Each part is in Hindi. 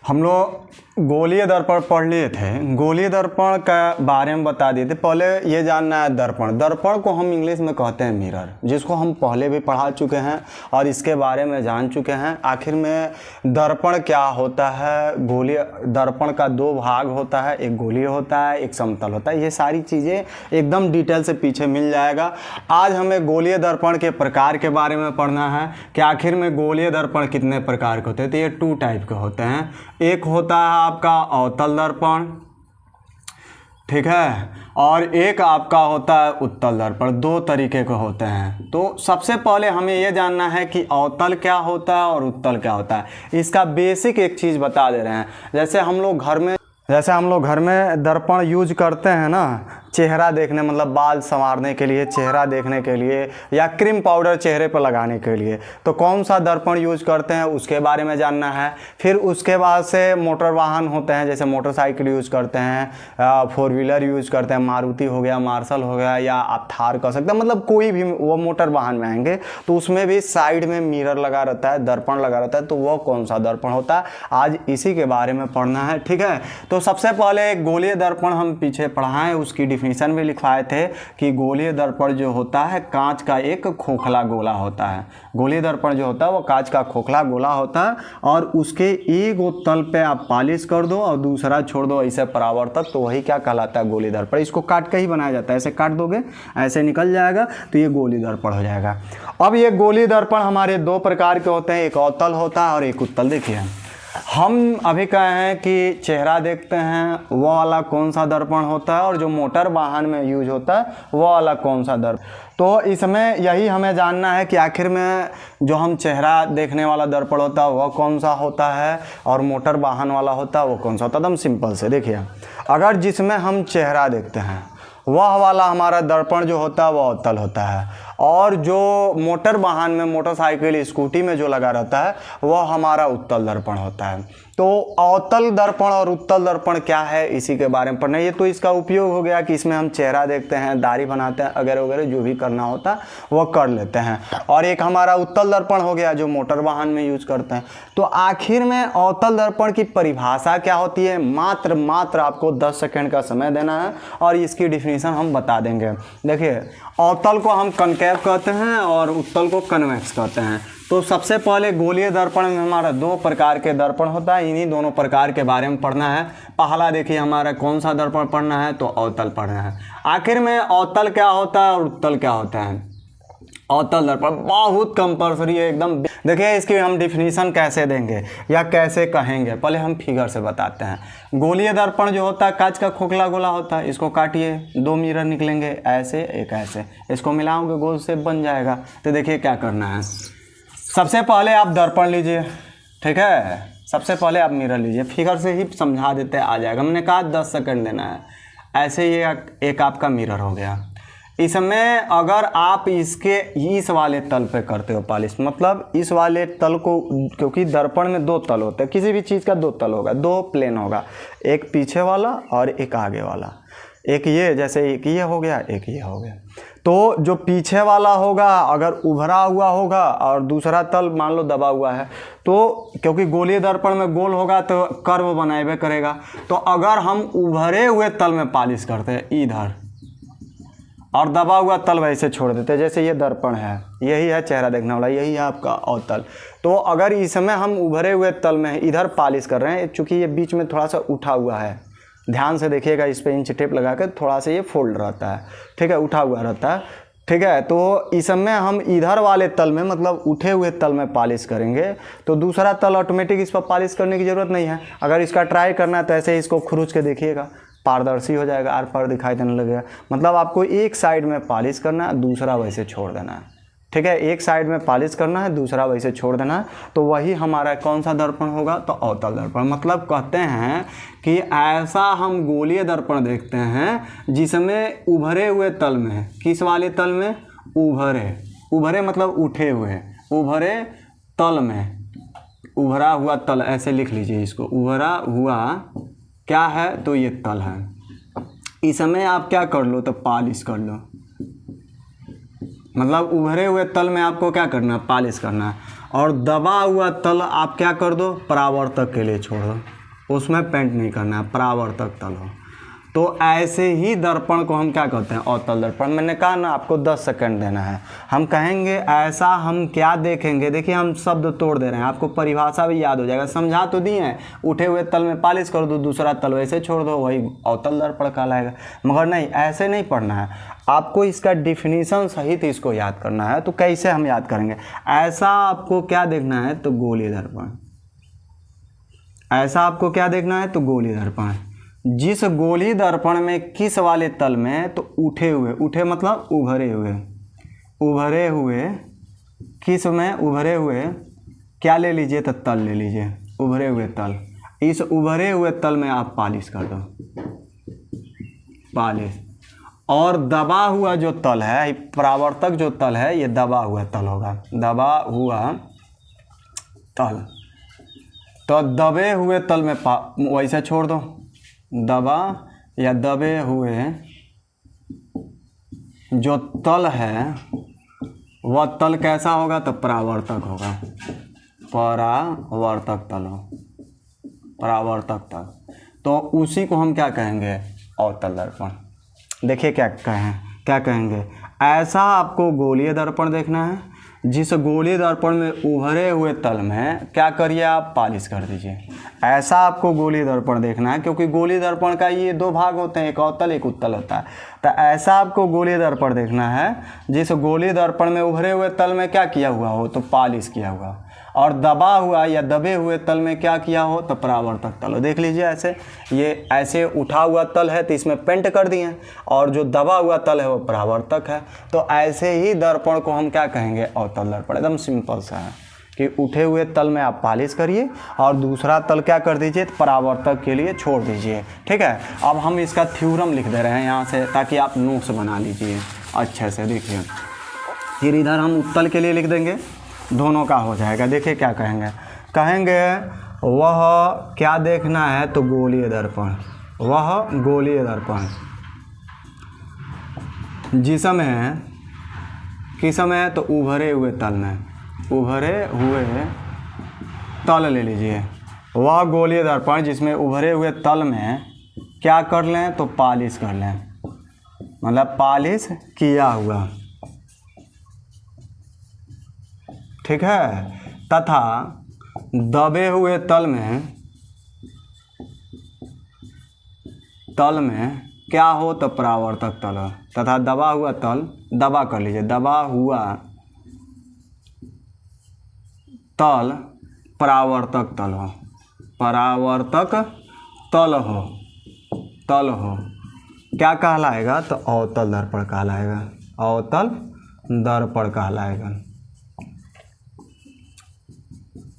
हम लोग गोलीय दर्पण पढ़ लिए थे। गोलीय दर्पण का बारे में बता दिए थे। पहले ये जानना है दर्पण। दर्पण को हम इंग्लिश में कहते हैं मिरर, जिसको हम पहले भी पढ़ा चुके हैं और इसके बारे में जान चुके हैं। आखिर में दर्पण क्या होता है, गोलीय दर्पण का दो भाग होता है, एक गोलीय होता है, एक समतल होता है। ये सारी चीज़ें एकदम डिटेल से पीछे मिल जाएगा। आज हमें गोलीय दर्पण के प्रकार के बारे में पढ़ना है कि आखिर में गोलीय दर्पण कितने प्रकार के होते हैं। तो ये 2 टाइप के होते हैं। एक होता है आपका अवतल दर्पण, ठीक है, और एक आपका होता है उत्तल दर्पण। 2 तरीके के होते हैं। तो सबसे पहले हमें यह जानना है कि अवतल क्या होता है और उत्तल क्या होता है। इसका बेसिक एक चीज़ बता दे रहे हैं। जैसे हम लोग घर में दर्पण यूज करते हैं ना, चेहरा देखने, मतलब बाल संवारने के लिए, चेहरा देखने के लिए, या क्रीम पाउडर चेहरे पर लगाने के लिए, तो कौन सा दर्पण यूज करते हैं उसके बारे में जानना है। फिर उसके बाद से मोटर वाहन होते हैं, जैसे मोटरसाइकिल यूज करते हैं, 4 व्हीलर यूज करते हैं, मारुति हो गया, मार्शल हो गया, या आप थार कह सकते हैं, मतलब कोई भी वो मोटर वाहन में आएंगे तो उसमें भी साइड में मिरर लगा रहता है, दर्पण लगा रहता है। तो वो कौन सा दर्पण होता है, आज इसी के बारे में पढ़ना है, ठीक है। तो सबसे पहले गोलीय दर्पण हम पीछे पढ़ाएं, उसकी डिफिनीशन भी लिखवाए थे कि गोलीय दर्पण जो होता है कांच का एक खोखला गोला होता है। गोलीय दर्पण जो होता है वो कांच का खोखला गोला होता है और उसके एक तल पे आप पॉलिश कर दो और दूसरा छोड़ दो ऐसे परावर्तक, तो वही क्या कहलाता है, गोलीय दर्पण। इसको काट के ही बनाया जाता है। ऐसे काट दोगे ऐसे निकल जाएगा तो ये गोलीय दर्पण हो जाएगा। अब ये गोलीय दर्पण हमारे 2 प्रकार के होते हैं, एक अवतल होता है और एक उत्तल। देखिए हम अभी कहे हैं कि चेहरा देखते हैं वो वाला कौन सा दर्पण होता है, और जो मोटर वाहन में यूज होता है वो वाला कौन सा दर्पण। तो इसमें यही हमें जानना है कि आखिर में जो हम चेहरा देखने वाला दर्पण होता है वह कौन सा होता है और मोटर वाहन वाला होता है वो कौन सा होता है। एकदम सिंपल से देखिए, अगर जिसमें हम चेहरा देखते हैं वह वाला हमारा दर्पण जो होता है वह अवतल होता है, और जो मोटर वाहन में, मोटरसाइकिल, स्कूटी में जो लगा रहता है वह हमारा उत्तल दर्पण होता है। तो अवतल दर्पण और उत्तल दर्पण क्या है इसी के बारे में पढ़ना। ये तो इसका उपयोग हो गया कि इसमें हम चेहरा देखते हैं, दाढ़ी बनाते हैं, वगैरह वगैरह जो भी करना होता है वह कर लेते हैं। और एक हमारा उत्तल दर्पण हो गया जो मोटर वाहन में यूज करते हैं। तो आखिर में अवतल दर्पण की परिभाषा क्या होती है, मात्र आपको 10 सेकेंड का समय देना है और इसकी डिफिनीशन हम बता देंगे। देखिए, अवतल को हम कनकेव कहते हैं और उत्तल को कन्वेक्स कहते हैं। तो सबसे पहले गोलीय दर्पण में हमारा 2 प्रकार के दर्पण होता है। इन्हीं दोनों प्रकार के बारे में पढ़ना है। पहला देखिए हमारा कौन सा दर्पण पढ़ना है, तो अवतल पढ़ना है। आखिर में अवतल क्या होता है और उत्तल क्या होता है। अवतल दर्पण बहुत कंपल्सरी है एकदम। देखिए इसकी हम डिफिनीशन कैसे देंगे या कैसे कहेंगे, पहले हम फिगर से बताते हैं। गोलीय दर्पण जो होता है कांच का खोखला गोला होता है। इसको काटिए, 2 मिरर निकलेंगे, ऐसे एक ऐसे, इसको मिलाओगे गोल शेप बन जाएगा। तो देखिए क्या करना है, सबसे पहले आप दर्पण लीजिए, ठीक है। सबसे पहले आप मिरर लीजिए, फिगर से ही समझा देते आ जाएगा। हमने कहा 10 सेकंड देना है। ऐसे ये एक आपका मिरर हो गया। इसमें अगर आप इसके इस वाले तल पे करते हो पॉलिश, मतलब इस वाले तल को, क्योंकि दर्पण में 2 तल होते हैं, किसी भी चीज़ का 2 तल होगा, 2 प्लेन होगा, एक पीछे वाला और एक आगे वाला। एक ये, जैसे एक ये हो गया, एक ये हो गया। तो जो पीछे वाला होगा अगर उभरा हुआ होगा और दूसरा तल मान लो दबा हुआ है, तो क्योंकि गोलीय दर्पण में गोल होगा तो कर्व बनाए करेगा। तो अगर हम उभरे हुए तल में पॉलिश करते हैं इधर और दबा हुआ तल वैसे छोड़ देते हैं, जैसे ये दर्पण है, यही है चेहरा देखने वाला, यही है आपका अवतल। तो अगर इसमें हम उभरे हुए तल में इधर पॉलिश कर रहे हैं, चूँकि ये बीच में थोड़ा सा उठा हुआ है, ध्यान से देखिएगा, इस पे इंच टेप लगा कर थोड़ा सा ये फोल्ड रहता है, ठीक है, उठा हुआ रहता है, ठीक है। तो इसमें हम इधर वाले तल में, मतलब उठे हुए तल में पॉलिश करेंगे तो दूसरा तल ऑटोमेटिक इस पर पॉलिश करने की ज़रूरत नहीं है। अगर इसका ट्राई करना है तो ऐसे इसको खुरुच के देखिएगा, पारदर्शी हो जाएगा, आर पार दिखाई देने लगेगा। मतलब आपको एक साइड में पॉलिश करना है, दूसरा वैसे छोड़ देना है, ठीक है। एक साइड में पॉलिश करना है, दूसरा वैसे छोड़ देना है। तो वही हमारा कौन सा दर्पण होगा, तो अवतल दर्पण। मतलब कहते हैं कि ऐसा हम गोलीय दर्पण देखते हैं जिसमें उभरे हुए तल में, किस वाले तल में, उभरे मतलब उठे हुए, उभरे तल में, उभरा हुआ तल, ऐसे लिख लीजिए इसको, उभरा हुआ क्या है, तो ये तल है। इसमें आप क्या कर लो, तो पॉलिश कर लो। मतलब उभरे हुए तल में आपको क्या करना है, पॉलिश करना है। और दबा हुआ तल आप क्या कर दो, परावर्तक के लिए छोड़ दो, उसमें पेंट नहीं करना है, परावर्तक तल हो। तो ऐसे ही दर्पण को हम क्या कहते हैं, अवतल दर्पण। मैंने कहा ना आपको 10 सेकंड देना है। हम कहेंगे ऐसा हम क्या देखेंगे, देखिए हम शब्द तोड़ दे रहे हैं, आपको परिभाषा भी याद हो जाएगा, समझा तो दिए हैं, उठे हुए तल में पालिश कर दो, दूसरा तल वैसे छोड़ दो, वही अवतल दर्पण कहलाएगा। मगर नहीं, ऐसे नहीं पढ़ना है, आपको इसका डिफिनीशन सहित इसको याद करना है। तो कैसे हम याद करेंगे, ऐसा आपको क्या देखना है, तो गोलीय दर्पण। ऐसा आपको क्या देखना है, तो गोलीय दर्पण। जिस गोलीय दर्पण में किस वाले तल में, तो उठे हुए, उठे मतलब उभरे हुए, उभरे हुए किस में, उभरे हुए क्या ले लीजिए, तो तल ले लीजिए, उभरे हुए तल। इस उभरे हुए तल में आप पालिश कर दो, पालिश। और दबा हुआ जो तल है, परावर्तक जो तल है, ये दबा हुआ तल होगा, दबा हुआ तल। तो दबे हुए तल में वैसे छोड़ दो, दबा या दबे हुए जो तल है वह तल कैसा होगा, तो परावर्तक होगा, परावर्तक तल हो, परावर्तक तल। तो उसी को हम क्या कहेंगे, अवतल दर्पण। देखिए क्या कहेंगे, ऐसा आपको गोलीय दर्पण देखना है, जिस गोलीय दर्पण में उभरे हुए तल में क्या करिए, आप पालिश कर दीजिए। ऐसा आपको गोलीय दर्पण देखना है, क्योंकि गोलीय दर्पण का ये 2 भाग होते हैं, एक अवतल एक उत्तल होता है। तो ऐसा आपको गोलीय दर्पण देखना है, जिस गोलीय दर्पण में उभरे हुए तल में क्या किया हुआ हो, तो पालिश किया हुआ, और दबा हुआ या दबे हुए तल में क्या किया हो, तो परावर्तक तल हो। देख लीजिए ऐसे, ये ऐसे उठा हुआ तल है तो इसमें पेंट कर दिए, और जो दबा हुआ तल है वो परावर्तक है। तो ऐसे ही दर्पण को हम क्या कहेंगे, अवतल दर्पण। एकदम सिंपल सा है कि उठे हुए तल में आप पालिश करिए और दूसरा तल क्या कर दीजिए, तो परावर्तक के लिए छोड़ दीजिए। ठीक है, अब हम इसका थ्योरम लिख दे रहे हैं यहाँ से, ताकि आप नोट्स बना लीजिए अच्छे से। देखिए फिर इधर हम उत्तल के लिए लिख देंगे, दोनों का हो जाएगा। देखिए क्या कहेंगे वह क्या देखना है, तो गोलीय दर्पण। वह गोलीय दर्पण जिसमें किस में, तो उभरे हुए तल में, उभरे हुए तल ले लीजिए। वह गोलीय दर्पण जिसमें उभरे हुए तल में क्या कर लें, तो पालिश कर लें, मतलब पालिश किया हुआ। ठीक है, तथा दबे हुए तल में क्या हो, तो परावर्तक तल हो, तथा दबा हुआ तल, दबा कर लीजिए, दबा हुआ तल परावर्तक तल हो, परावर्तक तल हो, क्या कहलाएगा, तो अवतल दर्पण कहलाएगा, अवतल दर्पण कहलाएगा।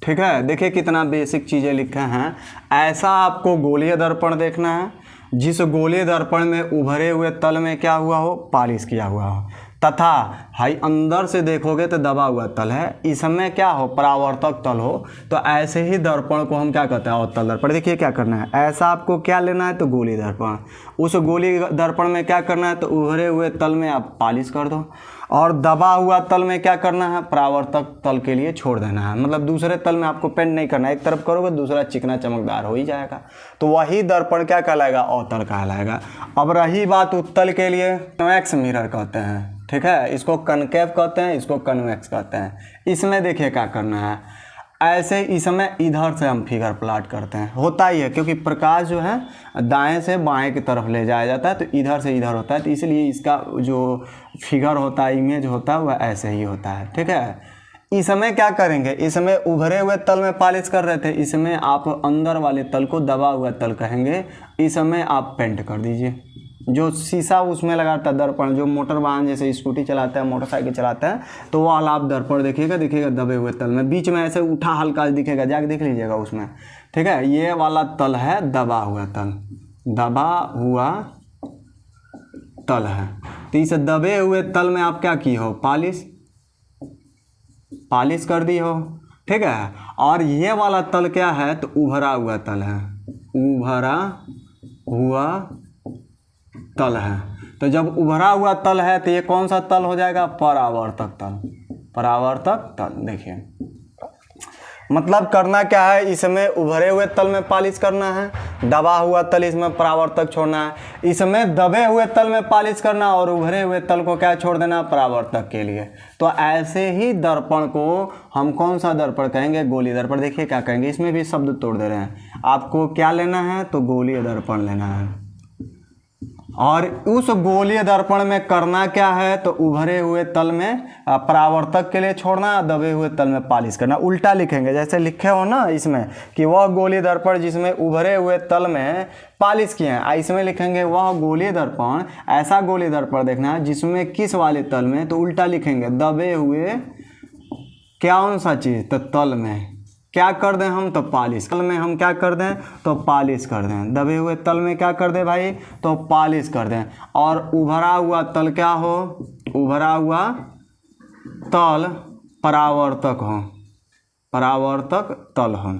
ठीक है, देखिए कितना बेसिक चीज़ें लिखे हैं। ऐसा आपको गोलीय दर्पण देखना है, जिस गोलीय दर्पण में उभरे हुए तल में क्या हुआ हो, पालिश किया हुआ हो, तथा हाई अंदर से देखोगे तो दबा हुआ तल है, इसमें क्या हो, परावर्तक तल हो। तो ऐसे ही दर्पण को हम क्या कहते हैं, अवतल दर्पण। देखिए क्या करना है, ऐसा आपको क्या लेना है, तो गोलीय दर्पण। उस गोलीय दर्पण में क्या करना है, तो उभरे हुए तल में आप पालिश कर दो, और दबा हुआ तल में क्या करना है, परावर्तक तल के लिए छोड़ देना है। मतलब दूसरे तल में आपको पेंट नहीं करना है, एक तरफ करोगे दूसरा चिकना चमकदार हो ही जाएगा। तो वही दर्पण क्या कहलाएगा, अवतल कहलाएगा। अब रही बात उत्तल के लिए, कन्वेक्स मिरर कहते हैं। ठीक है, इसको कनकेव कहते हैं, इसको कन्वेक्स कहते हैं। इसमें देखिए क्या करना है, ऐसे इसमें इधर से हम फिगर प्लॉट करते हैं, होता ही है, क्योंकि प्रकाश जो है दाएं से बाएं की तरफ ले जाया जाता है, तो इधर से इधर होता है, तो इसलिए इसका जो फिगर होता है, इमेज होता है, वह ऐसे ही होता है। ठीक है, इसमें क्या करेंगे, इसमें उभरे हुए तल में पालिश कर रहे थे, इसमें आप अंदर वाले तल को दबा हुआ तल कहेंगे, इसमें आप पेंट कर दीजिए। जो शीशा उसमें लगाता है दर्पण, जो मोटर वाहन जैसे स्कूटी चलाता है, मोटरसाइकिल चलाता है, तो वो वाला आप दर्पण देखिएगा दबे हुए तल में, बीच में ऐसे उठा हल्का दिखेगा, जाके देख लीजिएगा उसमें। ठीक है, ये वाला तल है दबा हुआ तल, दबा हुआ तल है। तो इस दबे हुए तल में आप क्या की हो, पालिश कर दी हो। ठीक है, और ये वाला तल क्या है, तो उभरा हुआ तल है, उभरा हुआ तल है। तो जब उभरा हुआ तल है तो ये कौन सा तल हो जाएगा, परावर्तक तल, परावर्तक तल। देखिए मतलब करना क्या है, इसमें उभरे हुए तल में पालिश करना है, दबा हुआ तल इसमें परावर्तक छोड़ना है। इसमें दबे हुए तल में पालिश करना और उभरे हुए तल को क्या छोड़ देना, परावर्तक के लिए। तो ऐसे ही दर्पण को हम कौन सा दर्पण कहेंगे, गोलीय दर्पण। देखिए क्या कहेंगे, इसमें भी शब्द तोड़ दे रहे हैं। आपको क्या लेना है, तो गोलीय दर्पण लेना है। और उस गोलीय दर्पण में करना क्या है, तो उभरे हुए तल में परावर्तक के लिए छोड़ना, दबे हुए तल में पालिश करना। उल्टा लिखेंगे, जैसे लिखे हो ना इसमें कि वह गोलीय दर्पण जिसमें उभरे हुए तल में पालिश किए हैं, इसमें लिखेंगे वह गोलीय दर्पण, ऐसा गोलीय दर्पण देखना है जिसमें किस वाले तल में, तो उल्टा लिखेंगे दबे हुए कौन सा चीज़, तो तल में क्या कर दें हम, तो पालिश। तल में हम क्या कर दें, तो पालिश कर दें। दबे हुए तल में क्या कर दें भाई, तो पालिश कर दें। और उभरा हुआ तल क्या हो, उभरा हुआ तल परावर्तक हो, परावर्तक तल हो।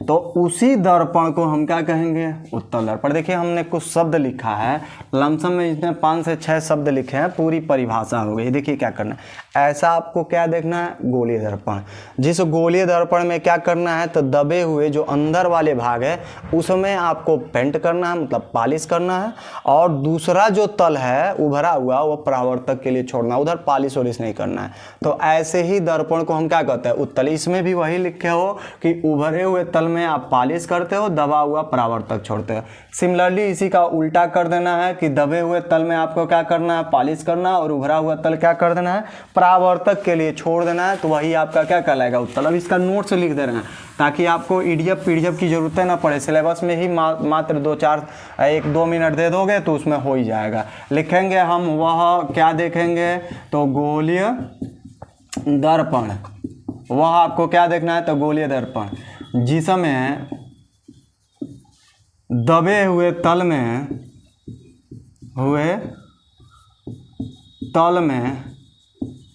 तो उसी दर्पण को हम क्या कहेंगे, उत्तल दर्पण। देखिए हमने कुछ शब्द लिखा है, लमसम में इसमें 5 से 6 शब्द लिखे हैं, पूरी परिभाषा हो गई। देखिए क्या करना है, ऐसा आपको क्या देखना है, गोलीय दर्पण। जिस गोलीय दर्पण में क्या करना है, तो दबे हुए जो अंदर वाले भाग है उसमें आपको पेंट करना है, मतलब पालिश करना है। और दूसरा जो तल है उभरा हुआ, वो परावर्तक के लिए छोड़ना, उधर पालिश वलिश नहीं करना है। तो ऐसे ही दर्पण को हम क्या कहते हैं, उत्तल। इसमें भी वही लिखे हो कि उभरे हुए तल में आप पालिश करते हो, दबा हुआ परावर्तक छोड़ते हो। सिमिलरली इसी का उल्टा कर देना है कि दबे हुए तल में आपको क्या करना है, पालिश करना, और उभरा हुआ तल क्या कर देना है, परावर्तक के लिए छोड़ देना है। तो वही आपका क्या कहलाएगा, उत्तल। अब इसका नोट्स लिख दे रहे हैं ताकि आपको ईडीएफ पीडीएफ की जरूरत ना पड़े, सिलेबस में ही मात्र 1-2 मिनट दे दोगे तो उसमें हो ही जाएगा। लिखेंगे हम वह क्या देखेंगे, तो गोलीय दर्पण। वह आपको क्या देखना है, तो गोलीय दर्पण जिसमें दबे हुए तल में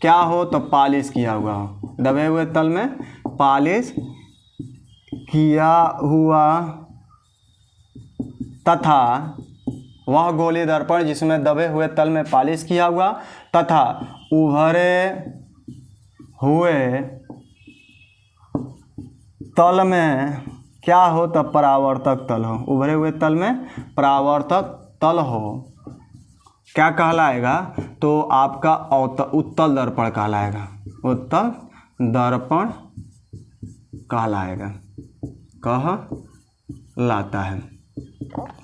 क्या हो, तो पालिश किया हुआ हो। दबे हुए तल में पालिश किया हुआ तथा वह गोलीय दर्पण जिसमें दबे हुए तल में पालिश किया हुआ तथा उभरे हुए तल में क्या हो, तो परावर्तक तल हो। उभरे हुए तल में परावर्तक तल हो, क्या कहलाएगा, तो आपका उत्तल दर्पण कहलाएगा, उत्तल दर्पण कहलाएगा, कहलाता है।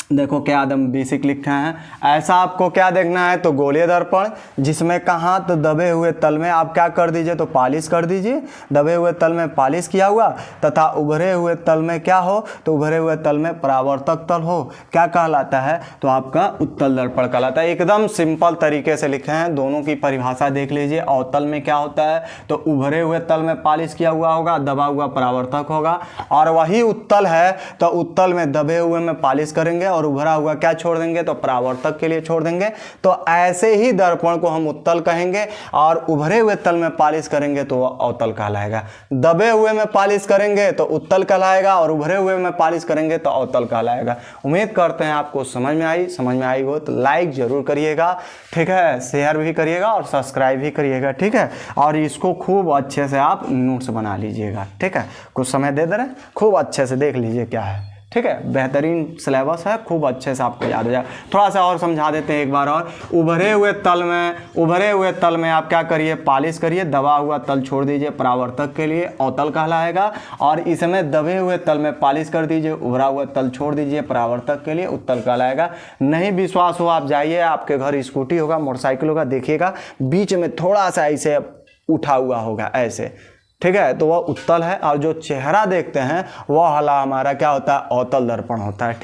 देखो क्या एकदम बेसिक लिखा है। ऐसा आपको क्या देखना है, तो गोलीय दर्पण जिसमें कहाँ, तो दबे हुए तल में आप क्या कर दीजिए, तो पालिश कर दीजिए। दबे हुए तल में पालिश किया हुआ तथा उभरे हुए तल में क्या हो, तो उभरे हुए तल में परावर्तक तल हो, क्या कहलाता है, तो आपका उत्तल दर्पण कहलाता है। एकदम सिंपल तरीके से लिखे हैं, दोनों की परिभाषा देख लीजिए। अवतल में क्या होता है, तो उभरे हुए तल में पालिश किया हुआ होगा, दबा हुआ परावर्तक होगा। और वही उत्तल है, तो उत्तल में दबे हुए में पालिश करेंगे और उभरा हुआ क्या छोड़ देंगे, तो परावर्तक के लिए छोड़ देंगे। तो ऐसे ही दर्पण को हम उत्तल कहेंगे, और उभरे हुए तल में पालिश करेंगे तो वह अवतल कहलाएगा। दबे हुए में पालिश करेंगे तो उत्तल कहलाएगा, और उभरे हुए में पालिश करेंगे तो अवतल कहलाएगा। उम्मीद करते हैं आपको समझ में आई हो तो लाइक जरूर करिएगा, ठीक है, शेयर भी करिएगा और सब्सक्राइब भी करिएगा, ठीक है। और इसको खूब अच्छे से आप नोट्स बना लीजिएगा, ठीक है। कुछ समय दे दे रहे, खूब अच्छे से देख लीजिए क्या है, ठीक है। बेहतरीन सिलेबस है, खूब अच्छे से आपको याद हो जाए। थोड़ा सा और समझा देते हैं एक बार और। उभरे हुए तल में आप क्या करिए, पालिश करिए, दबा हुआ तल छोड़ दीजिए, परावर्तक के लिए अवतल कहलाएगा। और इसमें दबे हुए तल में पालिश कर दीजिए, उभरा हुआ तल छोड़ दीजिए, परावर्तक के लिए उत्तल कहलाएगा। नहीं विश्वास हो आप जाइए, आपके घर स्कूटी होगा, मोटरसाइकिल होगा, देखिएगा बीच में थोड़ा सा ऐसे उठा हुआ होगा ऐसे, ठीक है, तो वह उत्तल है। और जो चेहरा देखते हैं वह हला हमारा क्या होता है, अवतल दर्पण होता है।